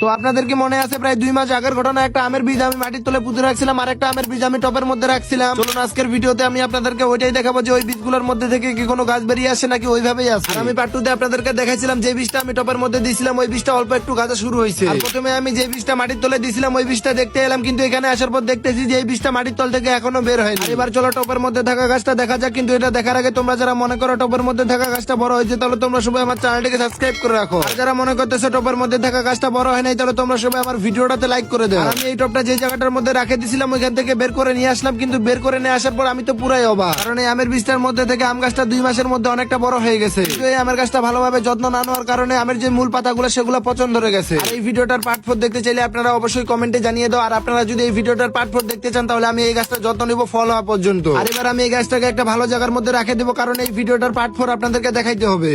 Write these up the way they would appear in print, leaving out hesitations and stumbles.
তো আপনাদের কি মনে আছে প্রায় 2 মাস আগের ঘটনা, একটা আমের বীজ আমি মাটির তলে পুঁতে রাখছিলাম আর একটা আমের বীজ আমি টপের মধ্যে রাখছিলাম। চলুন আজকের ভিডিওতে আমি আপনাদেরকে ওইটাই দেখাবো যে ওই বীজগুলোর মধ্যে থেকে কি কোনো গাছ বেরিয়ে আসে নাকি ওইভাবেই আছে। আর আমি পার্ট 2 তে আপনাদেরকে দেখাইছিলাম যে বীজটা আমি টপের মধ্যে দিয়েছিলাম ওই বীজটা অল্প একটু গাছা শুরু হয়েছে। আর প্রথমে আমি যে বীজটা মাটির তলে দিয়েছিলাম ওই বীজটা দেখতে এলাম, কিন্তু এখানে আসার পর দেখতেছি যে এই বীজটা মাটির তল থেকে এখনো বের হয়নি। এবার চলো টপের মধ্যে থাকা গাছটা দেখা যাক, কিন্তু এটা দেখার আগে তোমরা যারা মনে করো টপের মধ্যে থাকা গাছটা বড় হয়েছে তাহলে তোমরা সবাই আমার চ্যানেলটিকে সাবস্ক্রাইব করে রাখো। আর যারা মনে করতেছো টপের মধ্যে থাকা গাছটা বড় হয় নাই তাহলে তোমরা সবাই আমার ভিডিওটাতে লাইক করে দাও। আমি এই টপটা যে জায়গাটার মধ্যে রেখে দিয়েছিলাম ওইখান থেকে বের করে নিয়ে আসলাম, কিন্তু বের করে নিয়ে আসার পর আমি তো পুরাই অবাক, কারণ এই আমের বীজটার মধ্যে থেকে আম গাছটা 2 মাসের মধ্যে অনেকটা বড় হয়ে গেছে। কিন্তু এই আমের গাছটা ভালোভাবে যত্ন না নেওয়ার কারণে আমের যে মূল পাতাগুলো সেগুলো পচন ধরে গেছে। আর এই ভিডিওটার পার্ট 4 দেখতে চাইলে আপনারা অবশ্যই কমেন্টে জানিয়ে দাও। আর আপনারা যদি এই ভিডিওটার পার্ট 4 দেখতে চান তাহলে আমি এই গাছটা যত্ন নিব ফল হওয়া পর্যন্ত। আর এবার আমি এই গাছটাকে একটা ভালো জায়গার মধ্যে রেখে দেবো, কারণ এই ভিডিওটার পার্ট 4 আপনাদেরকে দেখাইতে হবে।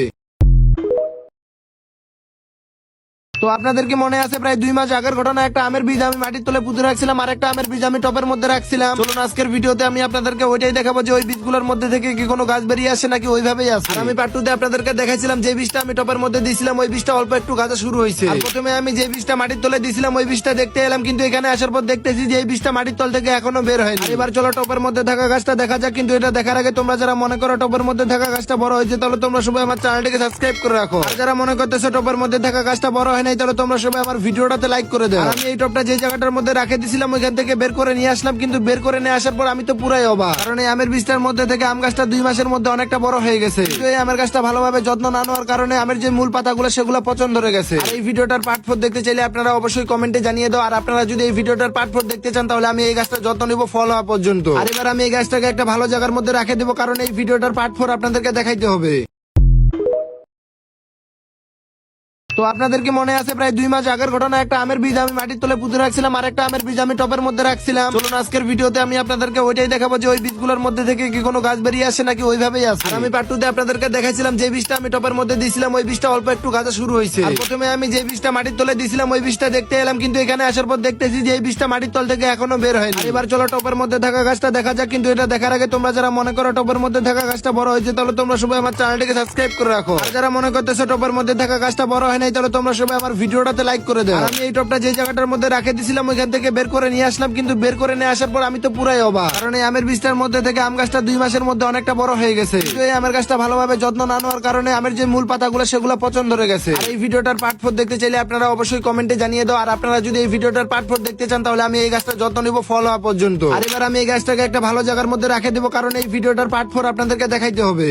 তো আপনাদের কি মনে আছে প্রায় 2 মাস আগের ঘটনা, একটা আমের বীজ আমি মাটির তলে পুঁতে রাখছিলাম আর একটা আমের বীজ আমি টপের মধ্যে রাখছিলাম। চলুন আজকের ভিডিওতে আমি আপনাদেরকে ওইটাই দেখাবো যে ওই বীজগুলোর মধ্যে থেকে কি কোনো গাছ বেরিয়ে আসে নাকি ওইভাবেই আছে। আর আমি পার্ট 2 তে আপনাদেরকে দেখাইছিলাম যে বীজটা আমি টপের মধ্যে দিয়েছিলাম ওই বীজটা অল্প একটু গাছা শুরু হয়েছে। আর প্রথমে আমি যে বীজটা মাটির তলে দিয়েছিলাম ওই বীজটা দেখতে এলাম, কিন্তু এখানে আসার পর দেখতেছি যে এই বীজটা মাটির তল থেকে এখনো বের হয়নি। এবার চলো টপের মধ্যে থাকা গাছটা দেখা যাক, কিন্তু এটা দেখার আগে তোমরা যারা মনে করো টপের মধ্যে থাকা গাছটা বড় হয়েছে তাহলে তোমরা সবাই আমার চ্যানেলটিকে সাবস্ক্রাইব করে রাখো। আর যারা মনে করতেছো টপের মধ্যে থাকা গাছটা বড় হয় নাই তাহলে তোমরা সবাই আমার ভিডিওটাতে লাইক করে দাও। আমি এই টপটা যে জায়গাটার মধ্যে রেখে দিয়েছিলাম ওইখান থেকে বের করে নিয়ে আসলাম, কিন্তু বের করে নিয়ে আসার পর আমি তো পুরাই অবাক, কারণ এই আমের বীজটার মধ্যে থেকে আম গাছটা 2 মাসের মধ্যে অনেকটা বড় হয়ে গেছে। কিন্তু এই আমের গাছটা ভালোভাবে যত্ন না নেওয়ার কারণে আমের যে মূল পাতাগুলো সেগুলো পচন ধরে গেছে। আর এই ভিডিওটার পার্ট 4 দেখতে চাইলে আপনারা অবশ্যই কমেন্টে জানিয়ে দাও। আর আপনারা যদি এই ভিডিওটার পার্ট 4 দেখতে চান তাহলে আমি এই গাছটা যত্ন নিব ফল হওয়া পর্যন্ত। আর এবার আমি এই গাছটাকে একটা ভালো জায়গার মধ্যে রেখে দেবো, কারণ এই ভিডিওটার পার্ট 4 আপনাদেরকে দেখাইতে হবে। তো আপনাদের কি মনে আছে প্রায় 2 মাস আগের ঘটনা, একটা আমের বীজ আমি মাটির তলে পুঁতে রাখছিলাম আর একটা আমের বীজ আমি টপের মধ্যে রাখছিলাম। চলুন আজকের ভিডিওতে আমি আপনাদেরকে ওইটাই দেখাবো যে ওই বীজগুলোর মধ্যে থেকে কি কোনো গাছ বেরিয়ে আসে নাকি ওইভাবেই আছে। আর আমি পার্ট 2 তে আপনাদেরকে দেখাইছিলাম যে বীজটা আমি টপের মধ্যে দিয়েছিলাম ওই বীজটা অল্প একটু গাছা শুরু হয়েছে। আর প্রথমে আমি যে বীজটা মাটির তলে দিয়েছিলাম ওই বীজটা দেখতে এলাম, কিন্তু এখানে আসার পর দেখতেছি যে এই বীজটা মাটির তল থেকে এখনো বের হয়নি। এবার চলো টপের মধ্যে থাকা গাছটা দেখা যাক, কিন্তু এটা দেখার আগে তোমরা যারা মনে করো টপের মধ্যে থাকা গাছটা বড় হয়েছে তাহলে তোমরা সবাই আমার চ্যানেলটিকে সাবস্ক্রাইব করে রাখো। আর যারা মনে করতেছো টপের মধ্যে থাকা গাছটা বড় হয় নাই তাহলে তোমরা সবাই আমার ভিডিওটাতে লাইক করে দাও। আমি এই টপটা যে জায়গাটার মধ্যে রেখে দিয়েছিলাম ওইখান থেকে বের করে নিয়ে আসলাম, কিন্তু বের করে নিয়ে আসার পর আমি তো পুরাই অবাক, কারণ এই আমের বীজটার মধ্যে থেকে আম গাছটা 2 মাসের মধ্যে অনেকটা বড় হয়ে গেছে। কিন্তু এই আমের গাছটা ভালোভাবে যত্ন না নেওয়ার কারণে আমের যে মূল পাতাগুলো সেগুলো পচন ধরে গেছে। আর এই ভিডিওটার পার্ট 4 দেখতে চাইলে আপনারা অবশ্যই কমেন্টে জানিয়ে দাও। আর আপনারা যদি এই ভিডিওটার পার্ট 4 দেখতে চান তাহলে আমি এই গাছটা যত্ন নিব ফল হওয়া পর্যন্ত। আর এবার আমি এই গাছটাকে একটা ভালো জায়গার মধ্যে রেখে দেবো, কারণ এই ভিডিওটার পার্ট 4 আপনাদেরকে দেখাইতে হবে।